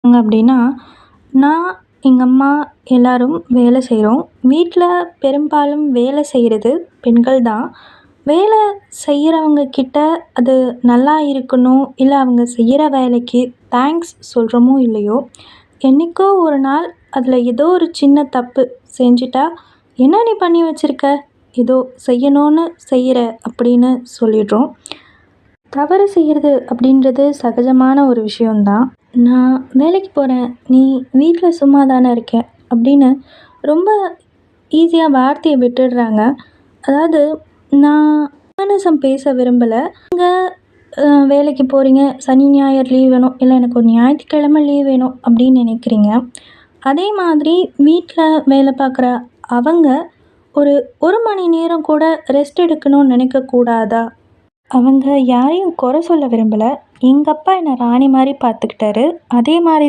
அப்படின்னா, நான், எங்க அம்மா எல்லாரும் வேலை செய்றோம். வீட்ல பெரும்பாலும் வேலை செய்றது பெண்கள் தான். வேலை செய்றவங்க கிட்ட அது நல்லா இருக்கணும், இல்ல அவங்க செய்ற வேலைக்கு தேங்க்ஸ் சொல்றோமோ இல்லையோ, என்னைக்கோ ஒரு நாள் அதில ஏதோ ஒரு சின்ன தப்பு செஞ்சுட்டா, "என்ன நீ பண்ணி வச்சிருக்க? ஏதோ செய்யணும்னு செய்ற" அப்படின்னு சொல்லிடுறோம். தவறு செய்கிறது அப்படின்றது சகஜமான ஒரு விஷயம் தான். "நான் வேலைக்கு போறேன், நீ வீட்ல சும்மா தானே இருக்க" அப்படின்னு ரொம்ப ஈஸியா வார்த்தைய விட்டுடுறாங்க. அதாவது நான் மானசம் பேச விரும்பல. நீங்க வேலைக்கு போறீங்க, சனி, ஞாயிறு லீவ் வேணும், இல்ல எனக்கு ஒரு ஞாயிற்றுக்கிழமை லீவ் வேணும் அப்படின்னு நினைக்கிறீங்க. அதே மாதிரி வீட்ல வேலை பார்க்குற அவங்க ஒரு 1 மணி நேரம் கூட ரெஸ்ட் எடுக்கணும்னு நினைக்கக்கூடாதா? அவங்க யாரையும் குறை சொல்ல விரும்பல. எங்க அப்பா என்ன ராணி மாரி பார்த்துக்கிட்டாரு. அதே மாரி தான்